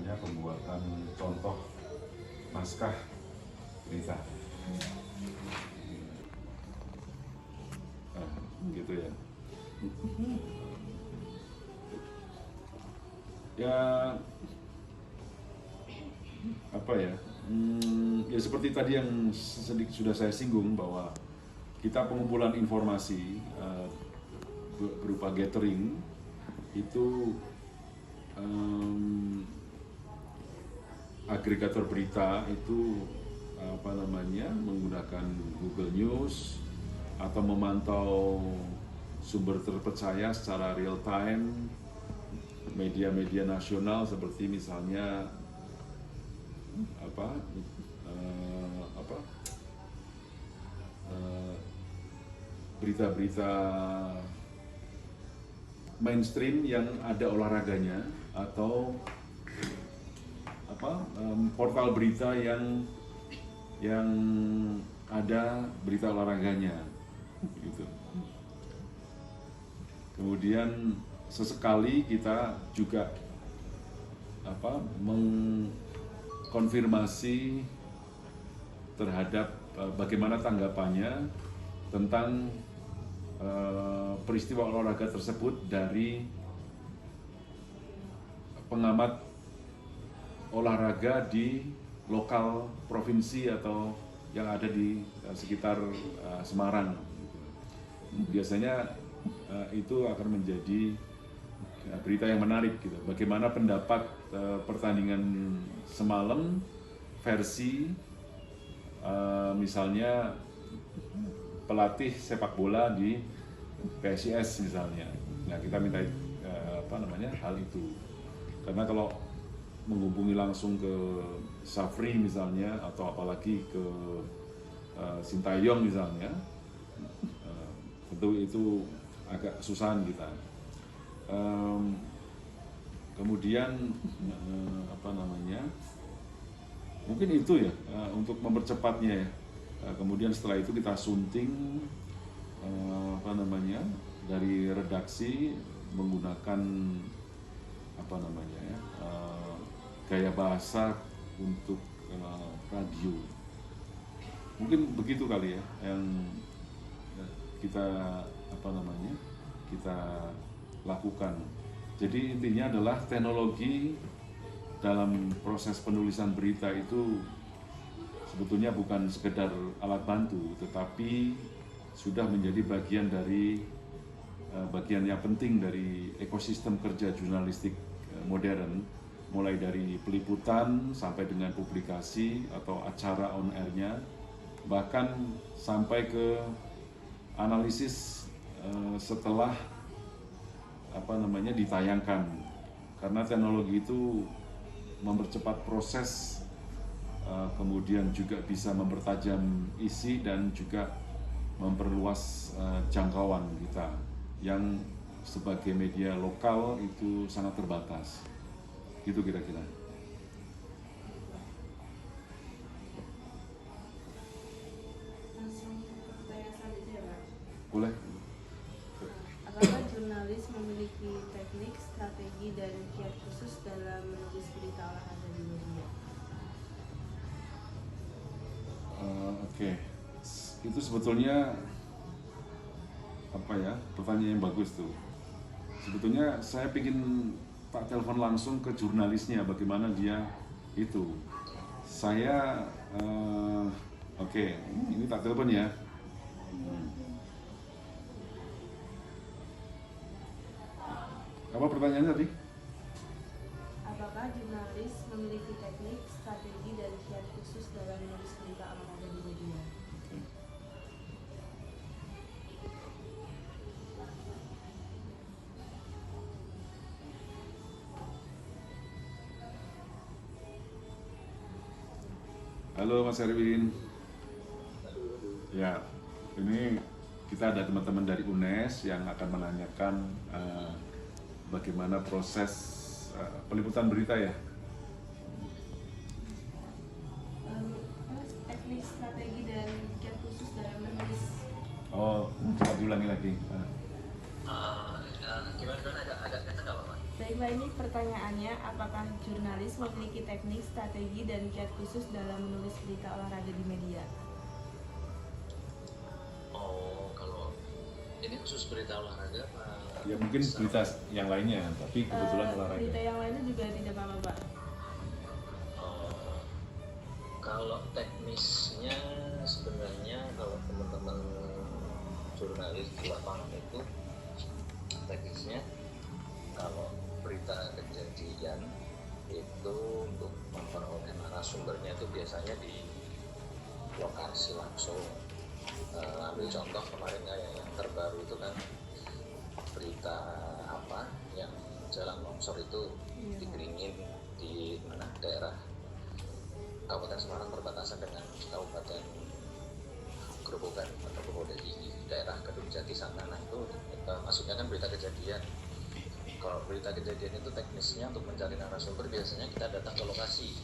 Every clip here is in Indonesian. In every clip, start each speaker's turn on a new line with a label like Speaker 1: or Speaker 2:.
Speaker 1: namanya, pembuatan contoh naskah berita. Gitu ya. Ya apa ya? Ya seperti tadi yang sedikit sudah saya singgung, bahwa kita pengumpulan informasi berupa gathering itu, agregator berita itu apa namanya, menggunakan Google News atau memantau sumber terpercaya secara real time, media-media nasional seperti misalnya berita-berita mainstream yang ada olahraganya, atau portal berita yang ada berita olahraganya gitu. Kemudian sesekali kita juga mengkonfirmasi terhadap bagaimana tanggapannya tentang peristiwa olahraga tersebut dari pengamat olahraga di lokal provinsi atau yang ada di sekitar Semarang. Biasanya itu akan menjadi berita yang menarik gitu. Bagaimana pendapat pertandingan semalam versi misalnya pelatih sepak bola di PSIS misalnya. Nah, kita minta hal itu. Karena kalau menghubungi langsung ke Safri misalnya, atau apalagi ke Sintayong misalnya, tentu itu agak kesusahan kita. Kemudian mungkin itu ya, untuk mempercepatnya ya. Kemudian setelah itu kita sunting dari redaksi menggunakan gaya bahasa untuk radio. Mungkin begitu kali ya yang kita kita lakukan. Jadi intinya adalah teknologi dalam proses penulisan berita itu sebetulnya bukan sekedar alat bantu, tetapi sudah menjadi bagian yang penting dari ekosistem kerja jurnalistik modern, mulai dari peliputan sampai dengan publikasi atau acara on air-nya, bahkan sampai ke analisis setelah ditayangkan. Karena teknologi itu mempercepat proses, kemudian juga bisa mempertajam isi dan juga memperluas jangkauan kita yang sebagai media lokal itu sangat terbatas. Gitu kira-kira.
Speaker 2: Langsung ke pertanyaan selanjutnya, Pak.
Speaker 1: Boleh?
Speaker 2: Apakah jurnalis memiliki teknik, strategi, dan kiat khusus dalam menulis berita olahraga di media?
Speaker 1: Oke. Itu sebetulnya pertanyaan yang bagus tuh. Sebetulnya saya ingin tak telepon langsung ke jurnalisnya, bagaimana dia itu. Saya ini tak telepon ya. Apa pertanyaannya tadi?
Speaker 2: Apakah jurnalis memiliki teknik, strategi, dan kiat khusus dalam menulis berita olahraga di media?
Speaker 1: Halo Mas Erwin. Ya, ini kita ada teman-teman dari UNES yang akan menanyakan bagaimana proses peliputan berita ya.
Speaker 2: Teknik, strategi, dan kiat khusus dalam menulis.
Speaker 1: Oh, coba diulangi lagi.
Speaker 3: Gimana agak kenceng nggak Pak?
Speaker 2: Teknik, Pak, ini pertanyaannya, apakah jurnalis memiliki teknik, strategi, dan kiat khusus dalam menulis berita olahraga di media?
Speaker 3: Oh, kalau ini khusus berita olahraga Pak?
Speaker 1: Ya mungkin berita yang lainnya, tapi kebetulan olahraga.
Speaker 2: Berita yang lainnya juga tidak apa-apa Pak.
Speaker 3: Kalau teknisnya sebenarnya kalau teman-teman jurnalis di lapangan itu teknisnya kalau berita kejadian itu untuk memperoleh narasumbernya itu biasanya di lokasi langsung. Ambil contoh kemarin yang terbaru itu kan berita apa yang jalan longsor itu di Keringin di mana daerah Kabupaten Semarang berbatasan dengan Kabupaten Grobogan atau Grobogan di daerah Kedung Jati sana. Nah itu maksudnya kan berita kejadian. Kalau berita kejadian itu teknisnya untuk mencari narasumber biasanya kita datang ke lokasi.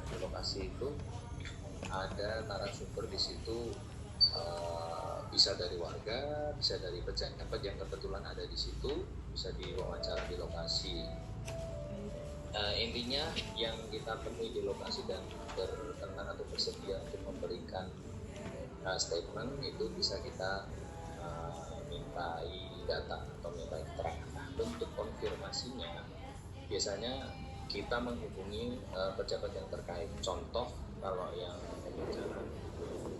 Speaker 3: Di lokasi itu ada narasumber di situ, bisa dari warga, bisa dari pejabat yang kebetulan ada di situ, bisa diwawancara di lokasi. Intinya yang kita temui di lokasi dan berkenan atau bersedia untuk memberikan statement itu bisa kita mintai data atau mintai keterangan. Nah, bentuk konfirmasinya biasanya kita menghubungi pejabat yang terkait. Contoh kalau yang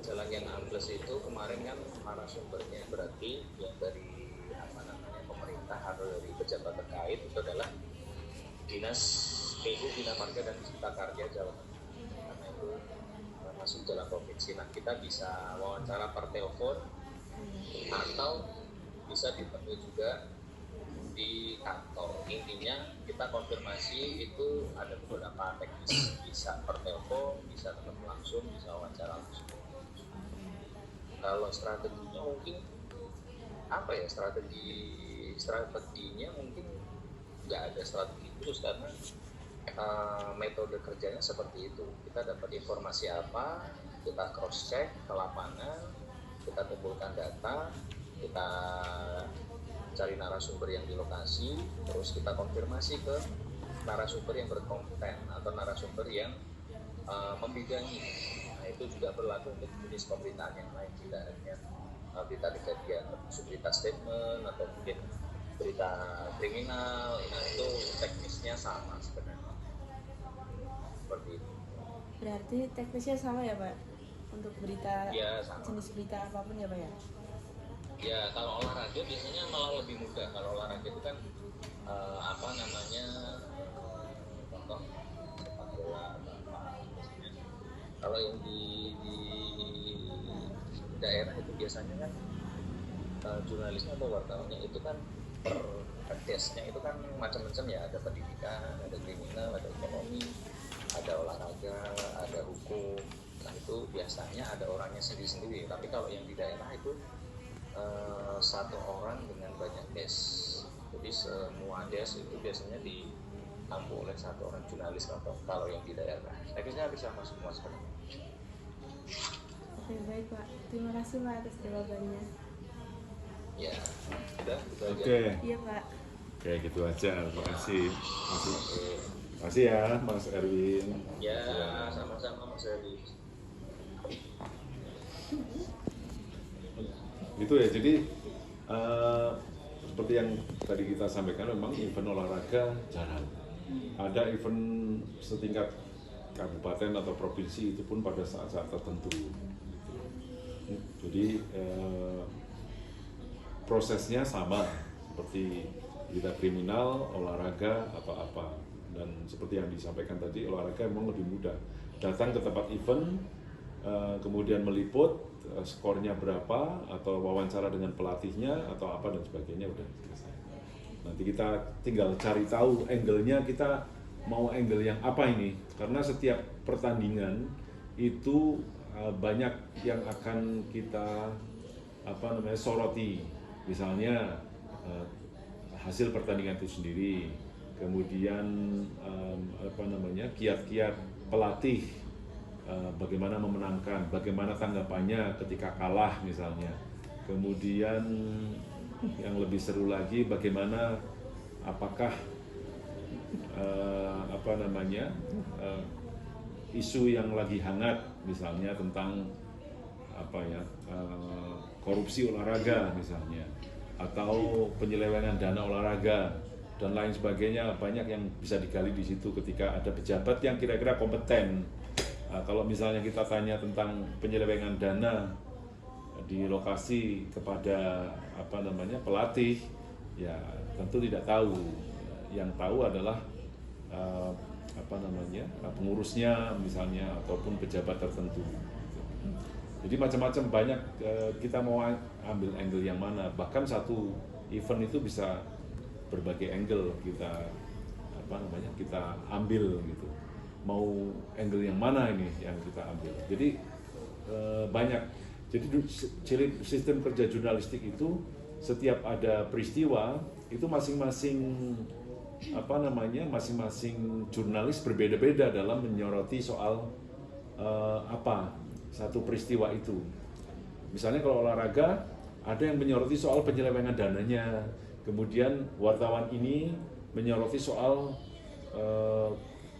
Speaker 3: jalan yang ambles itu kemarin kan narasumbernya berarti yang dari pemerintah atau dari pejabat terkait itu adalah Dinas PU Bina Marga dan Cipta Karya Jawa Tengah, karena itu masuk dalam provinsi. Nah kita bisa wawancara per telepon atau bisa ditemui juga di kantor. Intinya kita konfirmasi itu ada beberapa teknis, bisa per telepon, bisa ketemu langsung, bisa wawancara langsung. Kalau strateginya mungkin apa ya, strateginya mungkin nggak ada strategi khusus karena metode kerjanya seperti itu. Kita dapat informasi apa, kita cross check ke lapangan, kita kumpulkan data, kita cari narasumber yang di lokasi, terus kita konfirmasi ke narasumber yang berkompeten atau narasumber yang membidangi. Nah itu juga berlaku untuk jenis pemberitaan yang lain, tidak hanya berita kejadian, berita statement atau mungkin berita kriminal. Nah itu teknisnya sama sebenarnya, seperti itu.
Speaker 2: Berarti teknisnya sama ya Pak? Untuk berita
Speaker 3: Ya, sama.
Speaker 2: jenis berita apapun ya Pak ya?
Speaker 3: Ya kalau olahraga biasanya malah lebih mudah. Kalau olahraga itu kan contoh sepak bola atau apa biasanya. Kalau yang di daerah itu biasanya kan jurnalisnya atau wartawannya itu kan per desnya itu kan macam-macam ya, ada pendidikan, ada kriminal, ada ekonomi, ada olahraga, ada hukum. Nah itu biasanya ada orangnya sendiri-sendiri. Tapi kalau yang di daerah itu satu orang dengan banyak des. Jadi semua des itu biasanya diampu oleh satu orang jurnalis atau kalau yang di daerah. Teknisnya bisa sama semua sebenarnya.
Speaker 2: Oke baik Pak, terima kasih Pak atas jawabannya.
Speaker 3: Ya, udah gitu aja.
Speaker 1: Oke.
Speaker 2: Iya Pak.
Speaker 1: Oke, gitu aja. Terima kasih. Terima kasih ya, Mas Erwin.
Speaker 3: Ya, sama-sama Mas Eri.
Speaker 1: Itu ya, jadi seperti yang tadi kita sampaikan, memang event olahraga jarang. Ada event setingkat kabupaten atau provinsi itu pun pada saat-saat tertentu. Jadi prosesnya sama seperti berita kriminal, olahraga atau apa. Dan seperti yang disampaikan tadi, olahraga memang lebih mudah. Datang ke tempat event, kemudian meliput, skornya berapa, atau wawancara dengan pelatihnya, atau apa dan sebagainya, udah selesai. Nanti kita tinggal cari tahu angle-nya, kita mau angle yang apa ini. Karena setiap pertandingan itu banyak yang akan kita soroti. Misalnya hasil pertandingan itu sendiri, kemudian kiat-kiat pelatih, bagaimana memenangkan, bagaimana tanggapannya ketika kalah misalnya, kemudian yang lebih seru lagi bagaimana, apakah eh, isu yang lagi hangat, misalnya tentang korupsi olahraga misalnya, atau penyelewengan dana olahraga dan lain sebagainya. Banyak yang bisa digali di situ ketika ada pejabat yang kira-kira kompeten. Kalau misalnya kita tanya tentang penyelewengan dana di lokasi kepada pelatih, ya tentu tidak tahu. Yang tahu adalah pengurusnya misalnya, ataupun pejabat tertentu. Jadi macam-macam, banyak, kita mau ambil angle yang mana. Bahkan satu event itu bisa berbagai angle kita kita ambil gitu. Mau angle yang mana ini yang kita ambil. Jadi banyak. Jadi sistem kerja jurnalistik itu, setiap ada peristiwa itu masing-masing masing-masing jurnalis berbeda-beda dalam menyoroti soal satu peristiwa itu. Misalnya kalau olahraga, ada yang menyoroti soal penyelewengan dananya, kemudian wartawan ini menyoroti soal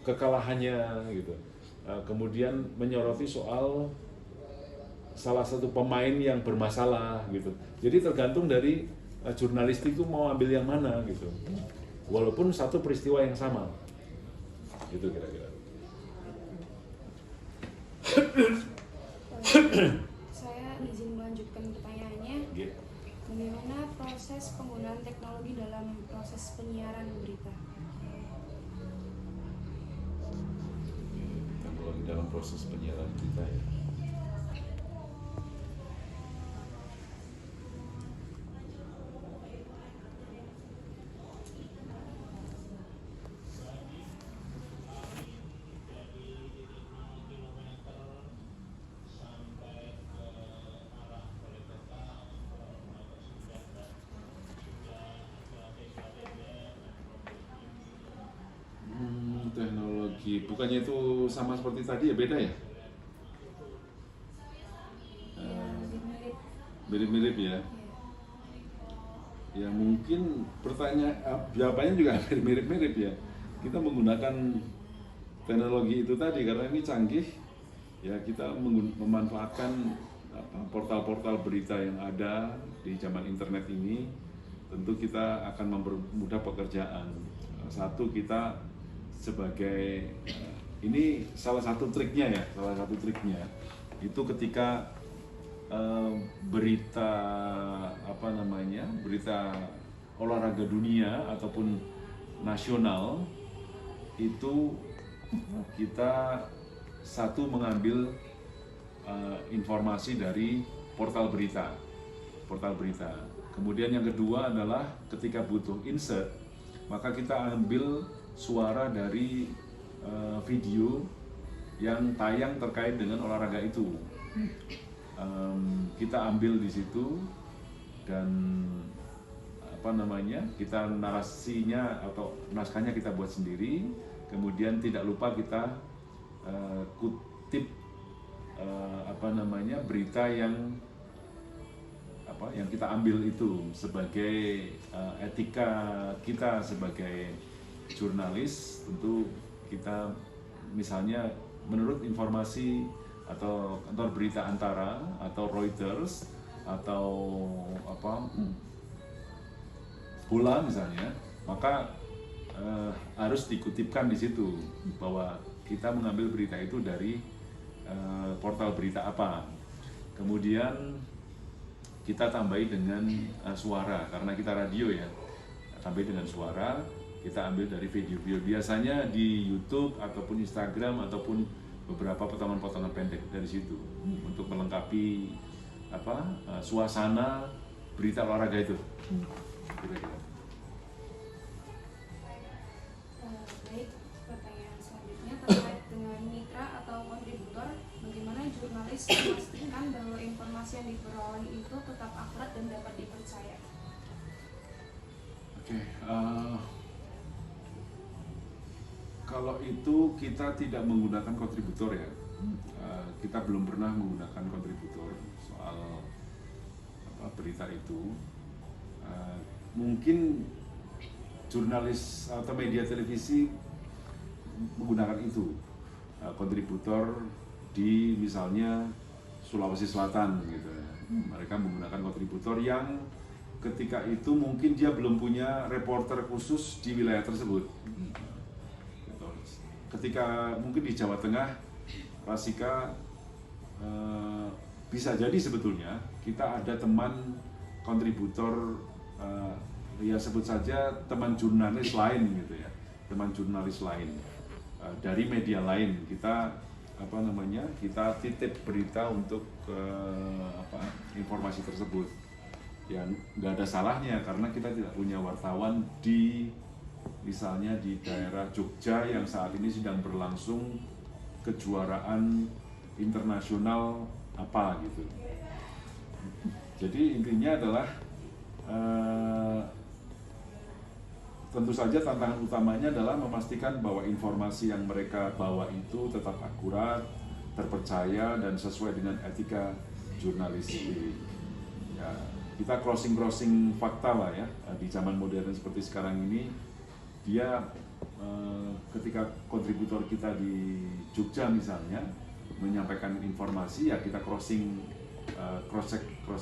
Speaker 1: kekalahannya gitu, kemudian menyoroti soal salah satu pemain yang bermasalah gitu. Jadi tergantung dari jurnalistik itu mau ambil yang mana gitu, walaupun satu peristiwa yang sama gitu kira-kira.
Speaker 4: Saya izin melanjutkan pertanyaannya. Bagaimana proses penggunaan teknologi dalam proses penyiaran berita?
Speaker 1: Teknologi dalam proses penyiaran berita ya. Teknologi, bukannya itu sama seperti tadi ya, beda ya? Mirip-mirip ya. Ya mungkin jawabannya juga hampir mirip-mirip ya. Kita menggunakan teknologi itu tadi karena ini canggih, ya kita memanfaatkan portal-portal berita yang ada di zaman internet ini. Tentu kita akan mempermudah pekerjaan. Satu, kita sebagai ini salah satu triknya itu ketika berita berita olahraga dunia ataupun nasional itu kita satu mengambil informasi dari portal berita. Kemudian yang kedua adalah ketika butuh insert, maka kita ambil suara dari video yang tayang terkait dengan olahraga itu. Kita ambil di situ dan kita narasinya atau naskahnya kita buat sendiri. Kemudian tidak lupa kita kutip berita yang kita ambil itu sebagai etika kita sebagai jurnalis. Tentu kita misalnya menurut informasi atau kantor berita Antara atau Reuters atau Bola misalnya, maka harus dikutipkan di situ bahwa kita mengambil berita itu dari portal berita apa. Kemudian kita tambahi dengan suara, karena kita radio ya, tambahi dengan suara. Kita ambil dari video-video biasanya di YouTube ataupun Instagram ataupun beberapa potongan-potongan pendek dari situ untuk melengkapi suasana berita olahraga itu. Kira-kira.
Speaker 4: Baik, pertanyaan selanjutnya terkait dengan mitra atau kontributor, bagaimana jurnalis memastikan bahwa informasi yang diperoleh itu tetap akurat dan dapat dipercaya?
Speaker 1: Oke. Kalau itu kita tidak menggunakan kontributor ya, kita belum pernah menggunakan kontributor soal berita itu. Mungkin jurnalis atau media televisi menggunakan itu, kontributor di misalnya Sulawesi Selatan gitu ya. Mereka menggunakan kontributor yang ketika itu mungkin dia belum punya reporter khusus di wilayah tersebut. Gitu. Ketika mungkin di Jawa Tengah, Rasika bisa jadi sebetulnya kita ada teman kontributor, ya sebut saja teman jurnalis lain gitu ya, teman jurnalis lain dari media lain, kita kita titip berita untuk informasi tersebut. Ya nggak ada salahnya karena kita tidak punya wartawan di misalnya di daerah Jogja yang saat ini sedang berlangsung kejuaraan internasional apa gitu. Jadi intinya adalah tentu saja tantangan utamanya adalah memastikan bahwa informasi yang mereka bawa itu tetap akurat, terpercaya, dan sesuai dengan etika jurnalistik. Ya, kita crossing fakta lah ya, di zaman modern seperti sekarang ini. Dia ketika kontributor kita di Jogja misalnya menyampaikan informasi, ya kita cross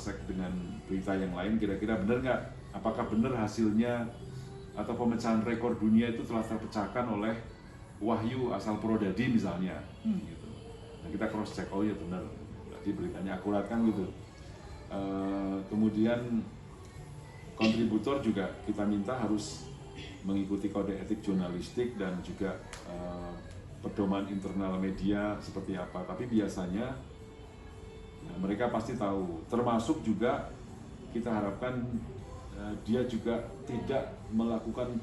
Speaker 1: check dengan berita yang lain, kira-kira benar nggak? Apakah benar hasilnya atau pemecahan rekor dunia itu telah terpecahkan oleh Wahyu asal Purwodadi misalnya, gitu. Nah, kita cross check, oh ya benar, berarti beritanya akurat kan gitu. Kemudian kontributor juga kita minta harus mengikuti kode etik jurnalistik dan juga pedoman internal media seperti apa. Tapi biasanya ya, mereka pasti tahu, termasuk juga kita harapkan dia juga tidak melakukan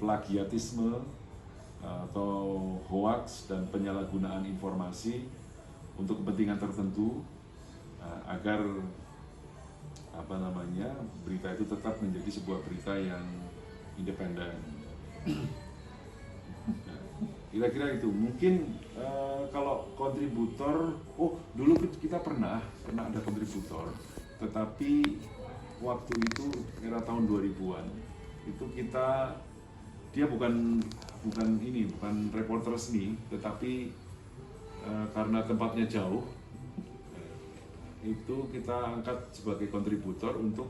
Speaker 1: plagiatisme atau hoax dan penyalahgunaan informasi untuk kepentingan tertentu, agar berita itu tetap menjadi sebuah berita yang independen. Nah, kira-kira itu mungkin kalau kontributor, dulu kita pernah ada kontributor, tetapi waktu itu era tahun 2000-an itu dia bukan reporter resmi, tetapi karena tempatnya jauh, itu kita angkat sebagai kontributor untuk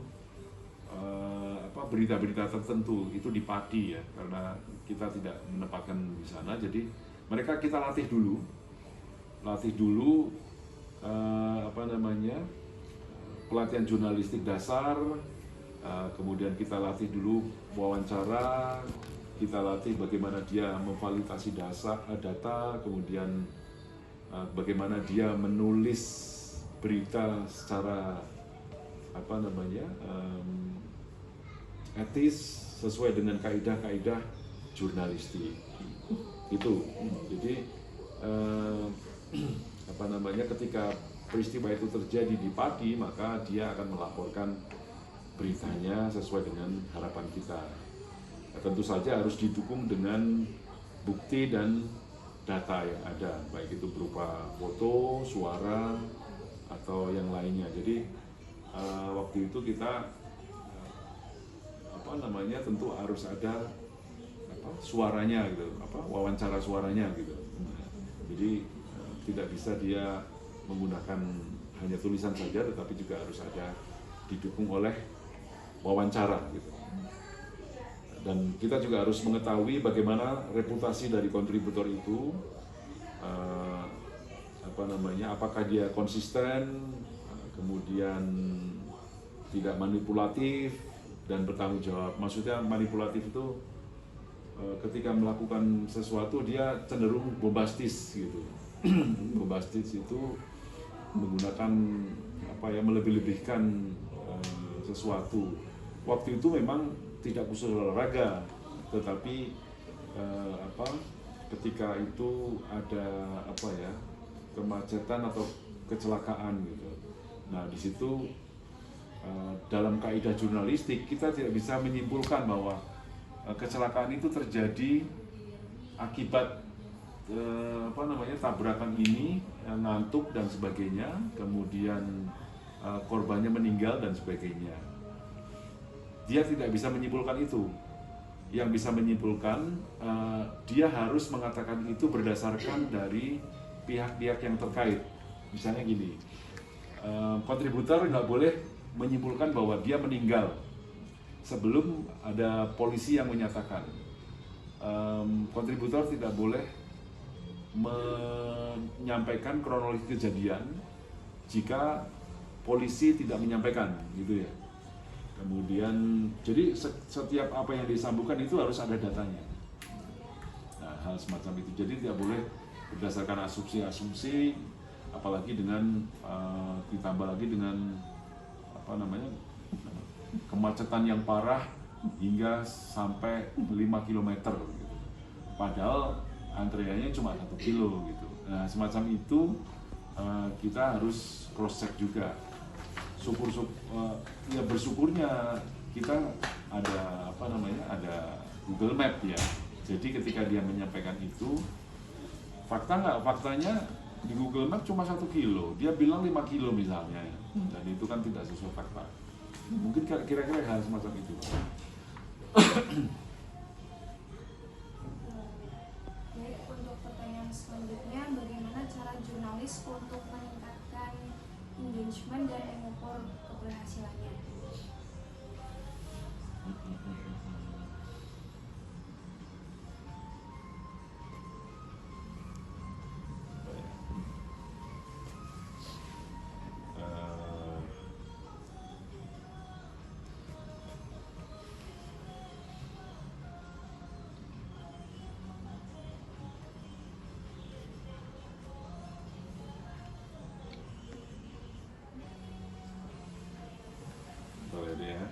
Speaker 1: berita-berita tertentu itu di Pati ya, karena kita tidak menempatkan di sana, jadi mereka kita latih dulu pelatihan jurnalistik dasar, kemudian kita latih dulu wawancara, kita latih bagaimana dia memvalidasi data, kemudian bagaimana dia menulis berita secara etis sesuai dengan kaidah-kaidah jurnalistik itu. Jadi ketika peristiwa itu terjadi di Pati, maka dia akan melaporkan beritanya sesuai dengan harapan kita. Tentu saja harus didukung dengan bukti dan data yang ada, baik itu berupa foto, suara, atau yang lainnya. Jadi waktu itu kita tentu harus ada suaranya gitu, wawancara suaranya gitu. Jadi tidak bisa dia menggunakan hanya tulisan saja, tetapi juga harus ada didukung oleh wawancara gitu. Dan kita juga harus mengetahui bagaimana reputasi dari kontributor itu, apakah dia konsisten, kemudian tidak manipulatif dan bertanggung jawab. Maksudnya manipulatif itu ketika melakukan sesuatu dia cenderung bombastis gitu. Bombastis itu menggunakan melebih-lebihkan sesuatu. Waktu itu memang tidak khusus olahraga, tetapi ketika itu ada kemacetan atau kecelakaan gitu. Nah, di situ dalam kaidah jurnalistik kita tidak bisa menyimpulkan bahwa kecelakaan itu terjadi akibat tabrakan ini, ngantuk dan sebagainya, kemudian korbannya meninggal dan sebagainya. dia tidak bisa menyimpulkan itu. Yang bisa menyimpulkan, dia harus mengatakan itu berdasarkan dari pihak-pihak yang terkait. Misalnya gini, kontributor nggak boleh menyimpulkan bahwa dia meninggal sebelum ada polisi yang menyatakan. Kontributor tidak boleh menyampaikan kronologi kejadian jika polisi tidak menyampaikan, gitu ya. Kemudian, jadi setiap apa yang disambungkan itu harus ada datanya. Nah, hal semacam itu. Jadi tidak boleh berdasarkan asumsi-asumsi, apalagi dengan ditambah lagi dengan apa namanya, kemacetan yang parah hingga sampai 5 km gitu. Padahal antreannya cuma 1 kilo gitu. Nah, semacam itu kita harus cross check juga. Ya bersyukurnya kita ada apa namanya, ada Google Map ya. Jadi ketika dia menyampaikan itu, fakta nggak? Faktanya di Google Map cuma 1 kilo, dia bilang 5 kilo misalnya, dan itu kan tidak sesuai fakta. Mungkin kira-kira hal semacam itu.
Speaker 4: Baik, untuk pertanyaan selanjutnya, bagaimana cara jurnalis untuk meningkatkan engagement dan mengukur keberhasilannya?
Speaker 1: Boleh deh ya.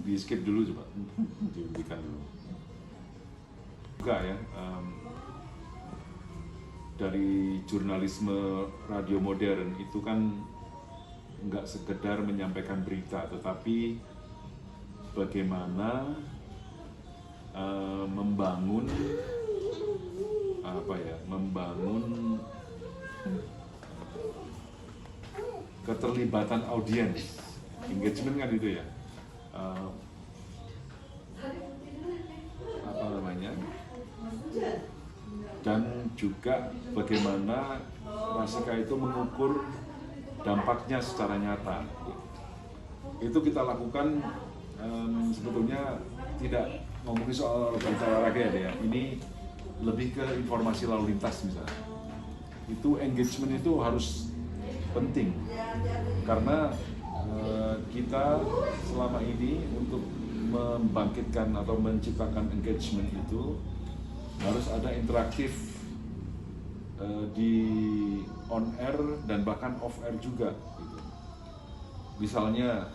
Speaker 1: Di skip dulu coba, dihentikan dulu. Enggak ya, dari jurnalisme radio modern itu kan nggak sekedar menyampaikan berita, tetapi bagaimana membangun keterlibatan audiens, engagement kan itu ya, dan juga bagaimana Rasika itu mengukur dampaknya secara nyata. Itu kita lakukan sebetulnya tidak ngomongin soal berita olahraga ya, ini lebih ke informasi lalu lintas misalnya. Itu engagement itu harus penting karena kita selama ini untuk membangkitkan atau menciptakan engagement itu harus ada interaktif di on air dan bahkan off air juga gitu. Misalnya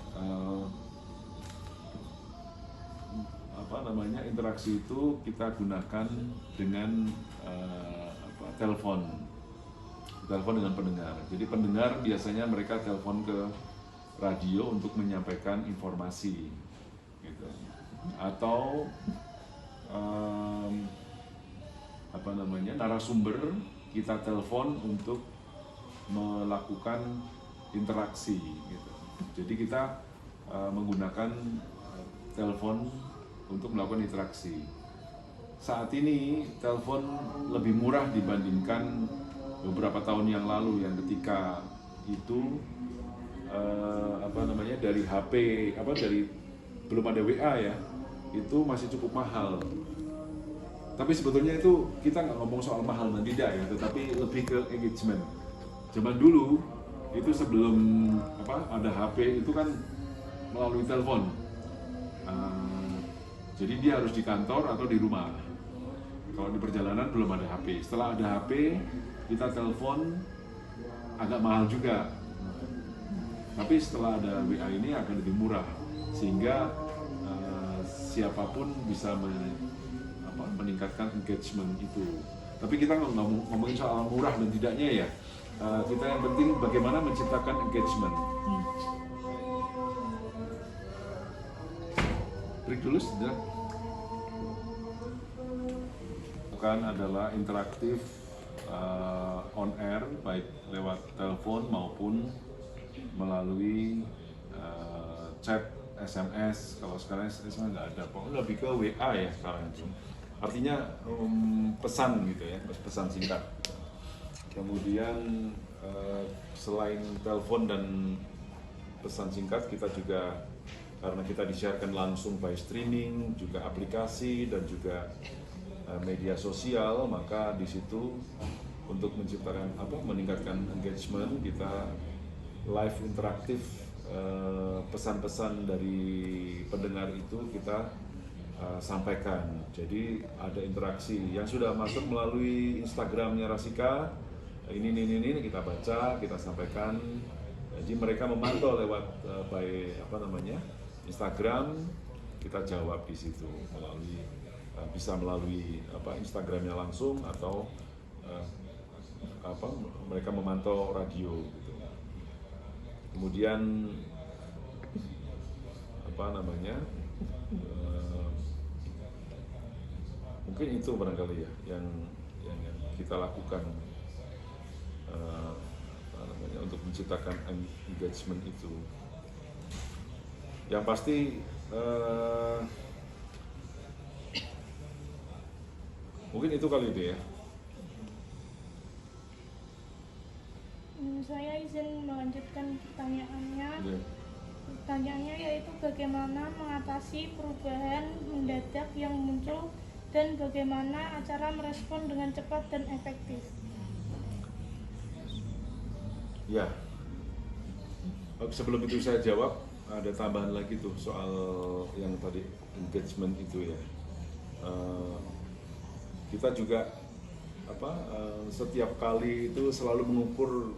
Speaker 1: interaksi itu kita gunakan dengan telepon dengan pendengar. Jadi pendengar biasanya mereka telepon ke radio untuk menyampaikan informasi gitu. Atau narasumber kita telepon untuk melakukan interaksi gitu. Jadi kita menggunakan telepon untuk melakukan interaksi. Saat ini telepon lebih murah dibandingkan beberapa tahun yang lalu, yang ketika itu dari HP dari belum ada WA ya, itu masih cukup mahal. Tapi sebetulnya itu kita nggak ngomong soal mahal dan tidak ya, tetapi lebih ke engagement. Zaman dulu itu sebelum ada HP itu kan melalui telepon. Jadi dia harus di kantor atau di rumah. Kalau di perjalanan belum ada HP. Setelah ada HP, kita telepon agak mahal juga. Tapi setelah ada WA ini akan lebih murah, sehingga siapapun bisa meningkatkan engagement itu. Tapi kita nggak ngomongin soal murah dan tidaknya ya. Kita yang penting bagaimana menciptakan engagement. Break dulu sudah. Bukan adalah interaktif on air baik lewat telepon maupun melalui chat, SMS. Kalau sekarang SMS nggak ada, pokoknya lebih ke WA ya sekarang itu. Artinya pesan gitu ya, pesan singkat. Kemudian selain telepon dan pesan singkat, kita juga karena kita disiarkan langsung by streaming, juga aplikasi dan juga media sosial, maka di situ untuk menciptakan meningkatkan engagement, kita live interaktif, pesan-pesan dari pendengar itu kita sampaikan. Jadi ada interaksi yang sudah masuk melalui Instagramnya Rasika, ini kita baca, kita sampaikan. Jadi mereka memantau lewat Instagram, kita jawab di situ bisa melalui Instagramnya langsung atau mereka memantau radio gitu. Kemudian mungkin itu barangkali ya yang kita lakukan untuk menciptakan engagement itu. Yang pasti mungkin itu kali itu ya.
Speaker 5: Saya izin melanjutkan pertanyaannya.
Speaker 1: Yeah.
Speaker 5: Pertanyaannya yaitu bagaimana mengatasi perubahan mendadak yang muncul dan bagaimana cara merespon dengan cepat dan efektif.
Speaker 1: Ya, sebelum itu saya jawab, ada tambahan lagi tuh soal yang tadi engagement itu ya. Kita juga setiap kali itu selalu mengukur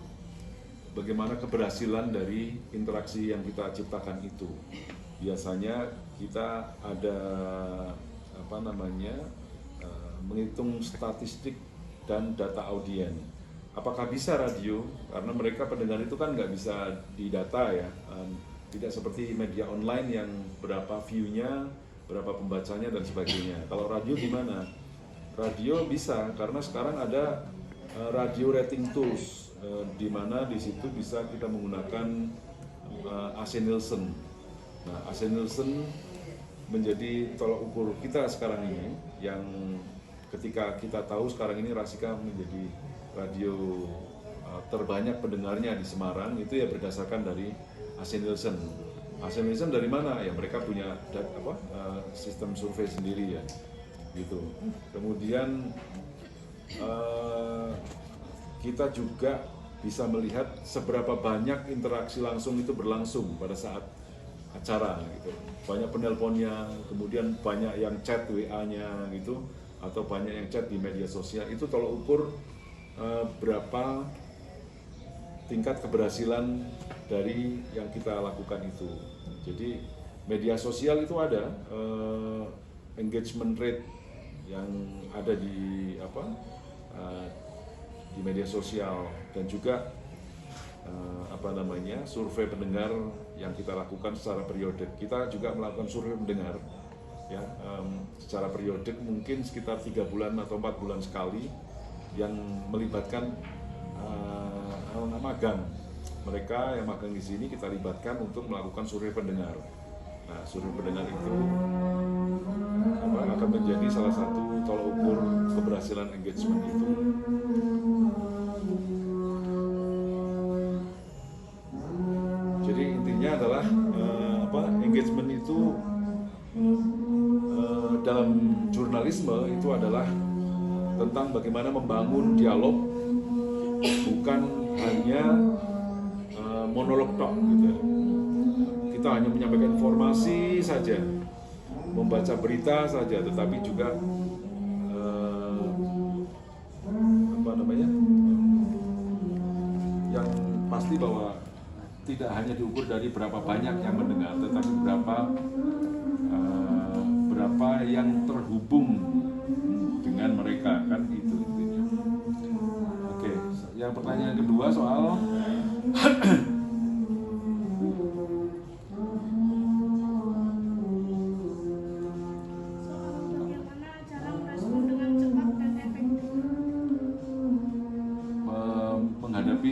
Speaker 1: bagaimana keberhasilan dari interaksi yang kita ciptakan itu. Biasanya kita ada menghitung statistik dan data audien. Apakah bisa radio? Karena mereka pendengar itu kan nggak bisa didata ya, tidak seperti media online yang berapa view-nya, berapa pembacanya dan sebagainya. Kalau radio gimana? Radio bisa karena sekarang ada radio rating tools, di mana di situ bisa kita menggunakan AC Nielsen. Nah, AC Nielsen menjadi tolak ukur kita sekarang ini, yang ketika kita tahu sekarang ini Rasika menjadi radio terbanyak pendengarnya di Semarang, itu ya berdasarkan dari AC Nielsen. AC Nielsen dari mana? Ya mereka punya sistem survei sendiri ya, gitu. Kemudian kita juga bisa melihat seberapa banyak interaksi langsung itu berlangsung pada saat acara gitu. Banyak penelponnya, kemudian banyak yang chat WA-nya gitu, atau banyak yang chat di media sosial. Itu tolak ukur berapa tingkat keberhasilan dari yang kita lakukan itu. Jadi media sosial itu ada engagement rate yang ada di di media sosial, dan juga survei pendengar yang kita lakukan secara periodik. Kita juga melakukan survei pendengar ya, secara periodik, mungkin sekitar 3 bulan atau 4 bulan sekali, yang melibatkan magang. Mereka yang magang di sini kita libatkan untuk melakukan survei pendengar. Nah, survei pendengar itu akan menjadi salah satu tolak ukur keberhasilan engagement itu. Jadi intinya adalah engagement itu dalam jurnalisme itu adalah tentang bagaimana membangun dialog, bukan hanya monolog tok gitu ya. Kita hanya menyampaikan informasi saja, membaca berita saja, tetapi juga yang pasti bahwa tidak hanya diukur dari berapa banyak yang mendengar, tetapi berapa yang terhubung dengan mereka, kan itu intinya. Oke, yang pertanyaan kedua soal
Speaker 5: bagaimana cara merespon dengan cepat dan efektif.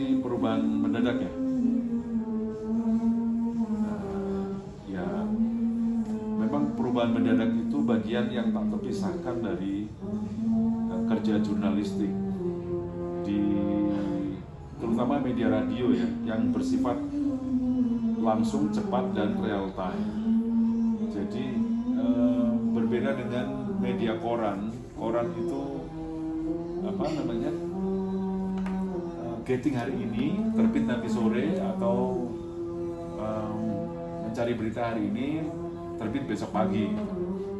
Speaker 1: tadi perubahan mendadak ya. Ya, memang perubahan mendadak itu bagian yang tak terpisahkan dari kerja jurnalistik di terutama media radio ya, yang bersifat langsung, cepat dan real time. Jadi berbeda dengan media koran. Koran itu apa namanya? Getting hari ini, terbit nanti sore, atau mencari berita hari ini, terbit besok pagi.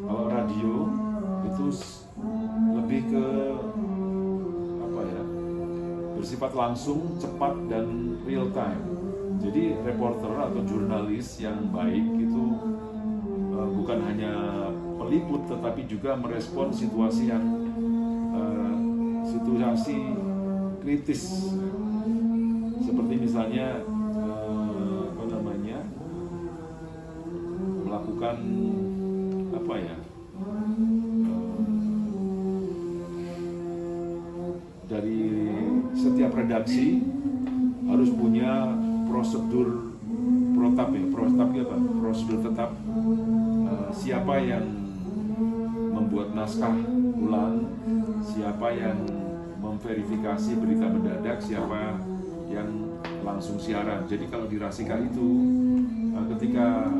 Speaker 1: Kalau radio itu lebih ke apa ya? Bersifat langsung, cepat dan real time. Jadi reporter atau jurnalis yang baik itu bukan hanya peliput tetapi juga merespon situasi yang situasi kritis, seperti misalnya apa namanya, melakukan apa ya, dari setiap redaksi harus punya prosedur protap ya, prosedur tetap, siapa yang membuat naskah ulang, siapa yang memverifikasi berita mendadak, siapa yang langsung siaran. Jadi kalau di Rasika itu ketika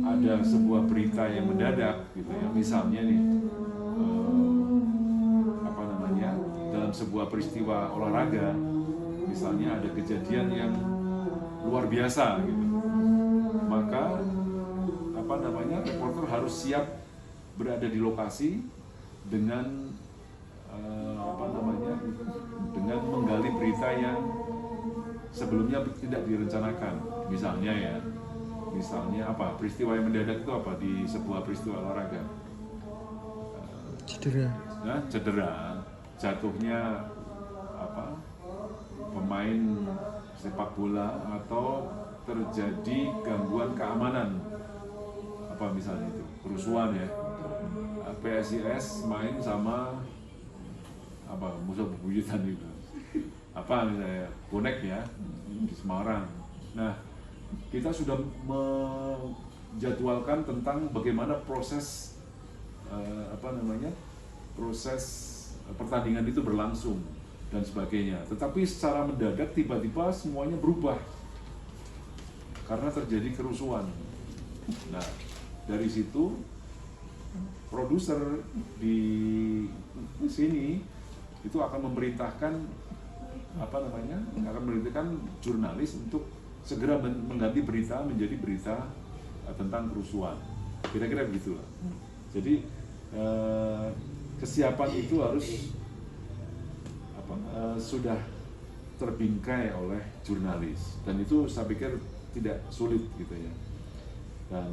Speaker 1: ada sebuah berita yang mendadak gitu ya, misalnya nih apa namanya, dalam sebuah peristiwa olahraga misalnya ada kejadian yang luar biasa gitu, maka apa namanya, reporter harus siap berada di lokasi dengan apa namanya, dengan menggali berita yang sebelumnya tidak direncanakan. Misalnya apa, peristiwa yang mendadak itu apa di sebuah peristiwa olahraga? Cedera, jatuhnya apa, pemain sepak bola, atau terjadi gangguan keamanan, apa misalnya itu, kerusuhan ya, PSIS main sama apa, musuh bebuyutan itu, apa misalnya bonek ya di Semarang. Nah, kita sudah menjadwalkan tentang bagaimana proses apa namanya, proses pertandingan itu berlangsung dan sebagainya. Tetapi secara mendadak tiba-tiba semuanya berubah karena terjadi kerusuhan. Nah, dari situ produser di sini itu akan memerintahkan apa namanya, akan memerintahkan jurnalis untuk segera mengganti berita menjadi berita tentang kerusuhan. Kira-kira begitulah. Jadi kesiapan itu harus apa, sudah terbingkai oleh jurnalis, dan itu saya pikir tidak sulit gitu ya. Dan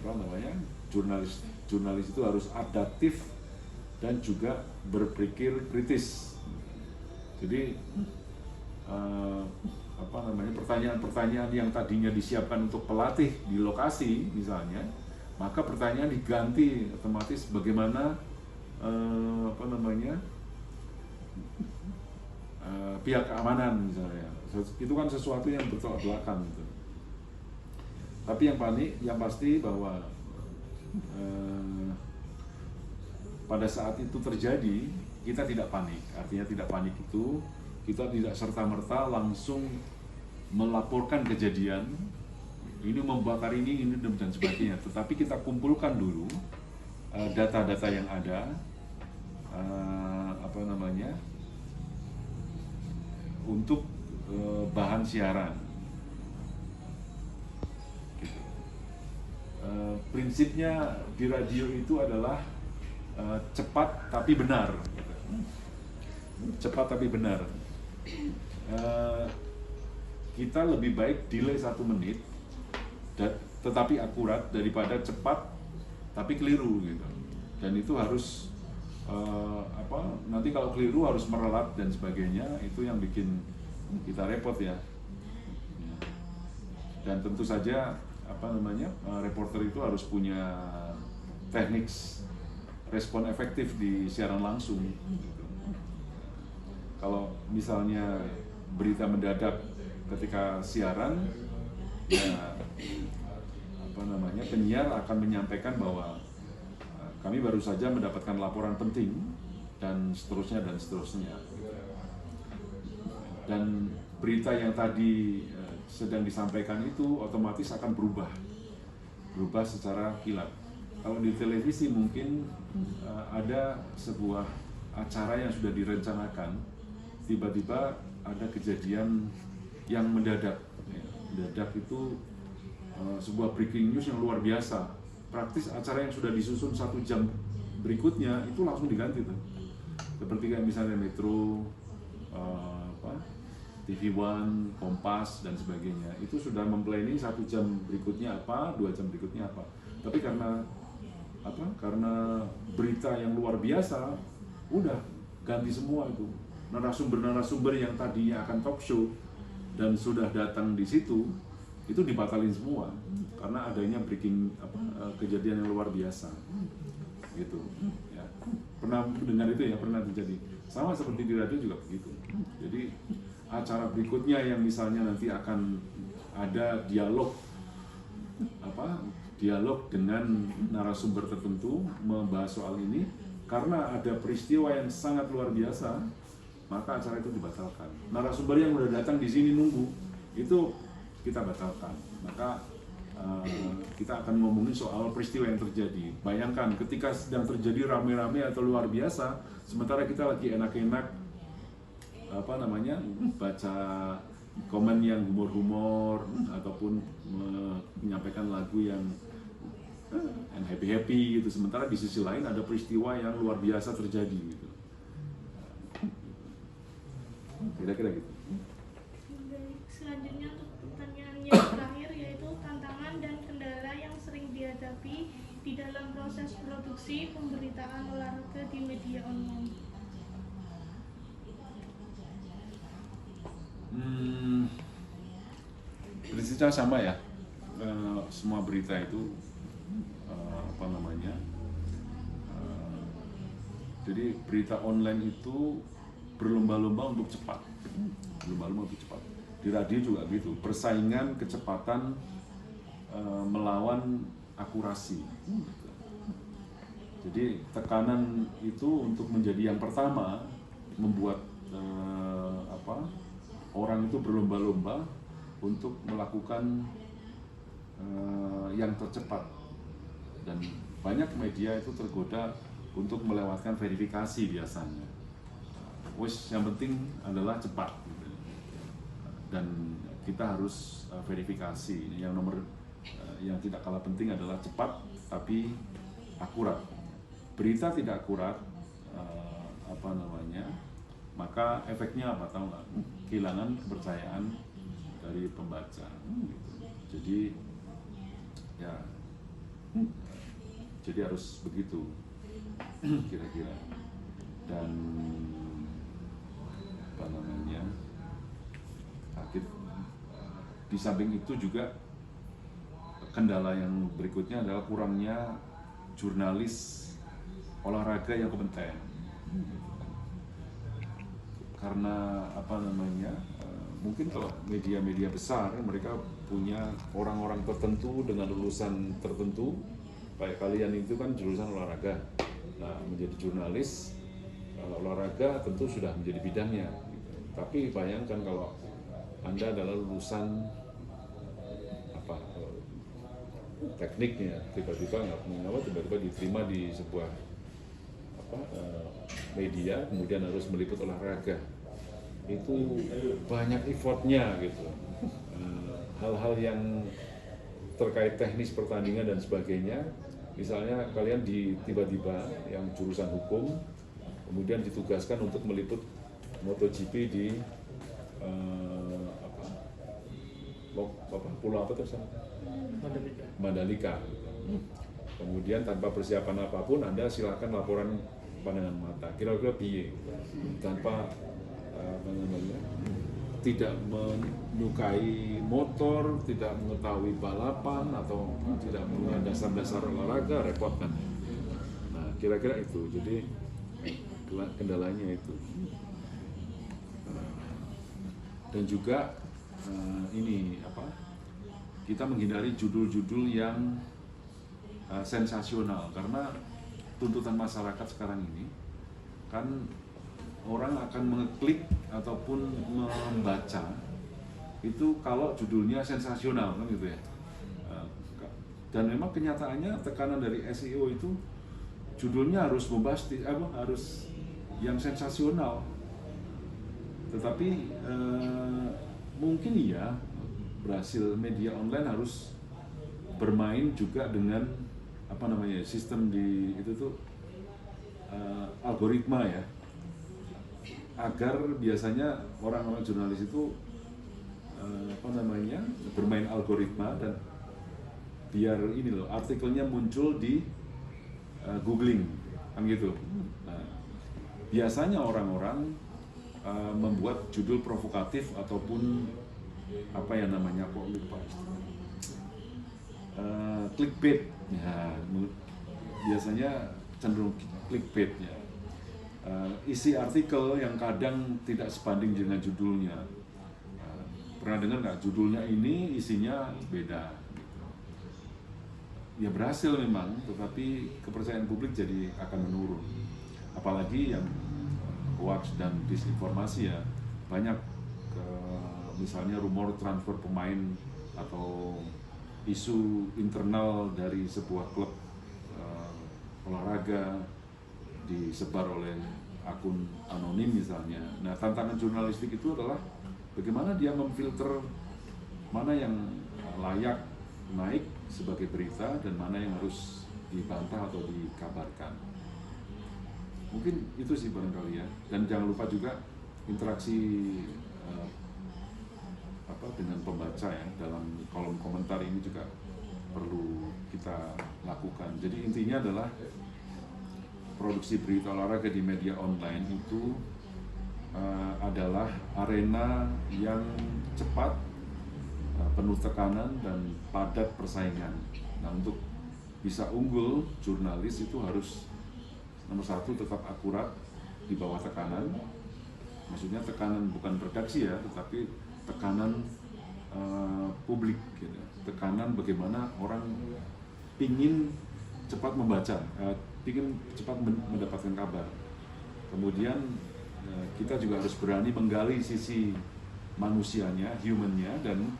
Speaker 1: apa namanya, jurnalis itu harus adaptif dan juga berpikir kritis. Jadi apa namanya, pertanyaan-pertanyaan yang tadinya disiapkan untuk pelatih di lokasi misalnya, maka pertanyaan diganti otomatis bagaimana apa namanya, pihak keamanan misalnya. Itu kan sesuatu yang bertolak belakang gitu. Tapi yang pasti bahwa pada saat itu terjadi, kita tidak panik. Artinya tidak panik itu, kita tidak serta-merta langsung melaporkan kejadian, ini membakar ini dan sebagainya. Tetapi kita kumpulkan dulu data-data yang ada, apa namanya, untuk bahan siaran. Gitu. Prinsipnya di radio itu adalah cepat tapi benar. Cepat tapi benar. Kita lebih baik delay 1 menit tetapi akurat daripada cepat tapi keliru gitu. Dan itu harus apa, nanti kalau keliru harus merelat dan sebagainya, itu yang bikin kita repot ya. Dan tentu saja apa namanya, reporter itu harus punya teknik respon efektif di siaran langsung gitu. Kalau misalnya berita mendadak ketika siaran, ya penyiar akan menyampaikan bahwa kami baru saja mendapatkan laporan penting dan seterusnya dan seterusnya. Dan berita yang tadi sedang disampaikan itu otomatis akan berubah secara kilat. Kalau di televisi mungkin ada sebuah acara yang sudah direncanakan, tiba-tiba ada kejadian yang mendadak. Mendadak itu sebuah breaking news yang luar biasa. Praktis acara yang sudah disusun 1 jam berikutnya itu langsung diganti tuh. Seperti kayak misalnya Metro, TV One, Kompas dan sebagainya. Itu sudah memplanning 1 jam berikutnya apa, 2 jam berikutnya apa. Tapi karena berita yang luar biasa, udah ganti semua itu. Narasumber yang tadinya akan talk show dan sudah datang di situ, itu dibatalin semua karena adanya kejadian yang luar biasa gitu ya. Pernah dengar itu ya, pernah terjadi sama seperti di radio juga begitu. Jadi acara berikutnya yang misalnya nanti akan ada dialog dengan narasumber tertentu membahas soal ini, karena ada peristiwa yang sangat luar biasa, maka acara itu dibatalkan. Narasumber yang udah datang di sini nunggu itu kita batalkan. Maka kita akan ngomongin soal peristiwa yang terjadi. Bayangkan ketika sedang terjadi rame-rame atau luar biasa, sementara kita lagi enak-enak baca komen yang humor-humor ataupun menyampaikan lagu yang happy-happy gitu. Sementara di sisi lain ada peristiwa yang luar biasa terjadi gitu. Kira-kira gitu.
Speaker 5: Selanjutnya untuk pertanyaan yang terakhir, yaitu tantangan dan kendala yang sering dihadapi di dalam proses produksi pemberitaan olahraga di media online.
Speaker 1: Prinsipnya sama ya. Semua berita itu jadi berita online itu berlomba-lomba untuk cepat. Di radio juga gitu, persaingan kecepatan melawan akurasi. Jadi tekanan itu untuk menjadi yang pertama membuat orang itu berlomba-lomba untuk melakukan yang tercepat, dan banyak media itu tergoda untuk melewatkan verifikasi biasanya. Yang penting adalah cepat gitu. Dan kita harus verifikasi. Yang tidak kalah penting adalah cepat tapi akurat. Berita tidak akurat, maka efeknya apa, tahu nggak? Kehilangan kepercayaan dari pembaca. Gitu. Jadi harus begitu kira-kira. Dan di samping itu juga kendala yang berikutnya adalah kurangnya jurnalis olahraga yang kompeten. Karena mungkin kalau media-media besar mereka punya orang-orang tertentu dengan lulusan tertentu. Kayak kalian itu kan jurusan olahraga. Nah, menjadi jurnalis olahraga tentu sudah menjadi bidangnya. Tapi bayangkan kalau Anda adalah lulusan tekniknya, tiba-tiba diterima di sebuah media, kemudian harus meliput olahraga. Itu banyak effortnya gitu. Hal-hal yang terkait teknis pertandingan dan sebagainya. Misalnya kalian tiba-tiba yang jurusan hukum, kemudian ditugaskan untuk meliput MotoGP di pulau apa terus? Mandalika. Kemudian tanpa persiapan apapun Anda silakan laporan pandangan mata. Kira-kira piye? Tanpa tidak menyukai motor, tidak mengetahui balapan atau tidak punya dasar-dasar olahraga, repot kan? Nah, kira-kira itu. Jadi kendalanya itu. Dan juga kita menghindari judul-judul yang sensasional, karena tuntutan masyarakat sekarang ini kan orang akan mengeklik ataupun membaca itu kalau judulnya sensasional kan gitu ya. Dan memang kenyataannya tekanan dari SEO itu judulnya harus bombastis, harus yang sensasional. Tetapi mungkin ya berhasil media online harus bermain juga dengan sistem di itu tuh algoritma ya, agar biasanya orang-orang jurnalis itu bermain algoritma dan biar artikelnya muncul di googling kan gitu. Nah, biasanya orang-orang membuat judul provokatif ataupun clickbait ya, biasanya cenderung clickbait ya. Isi artikel yang kadang tidak sebanding dengan judulnya. Pernah dengar nggak, judulnya ini isinya beda gitu. Ya berhasil memang, tetapi kepercayaan publik jadi akan menurun. Apalagi yang hoax dan disinformasi ya, banyak misalnya rumor transfer pemain atau isu internal dari sebuah klub olahraga disebar oleh akun anonim misalnya. Nah, tantangan jurnalistik itu adalah bagaimana dia memfilter mana yang layak naik sebagai berita dan mana yang harus dibantah atau dikabarkan. Mungkin itu sih barangkali ya. Dan jangan lupa juga interaksi dengan pembaca ya, dalam kolom komentar ini juga perlu kita lakukan. Jadi intinya adalah produksi berita olahraga di media online itu adalah arena yang cepat, penuh tekanan dan padat persaingan. Nah, untuk bisa unggul, jurnalis itu harus nomor satu tetap akurat di bawah tekanan. Maksudnya tekanan bukan redaksi ya, tetapi tekanan publik gitu. Tekanan bagaimana orang pingin cepat membaca, pingin cepat mendapatkan kabar. Kemudian kita juga harus berani menggali sisi manusianya, humannya, dan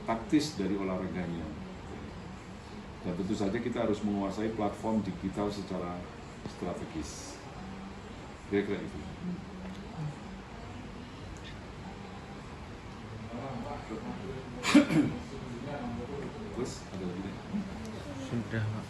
Speaker 1: taktis dari olahraganya. Dan tentu saja kita harus menguasai platform digital secara strategis. Kira-kira itu. Terus ada lagi deh.
Speaker 6: Sudah, Pak.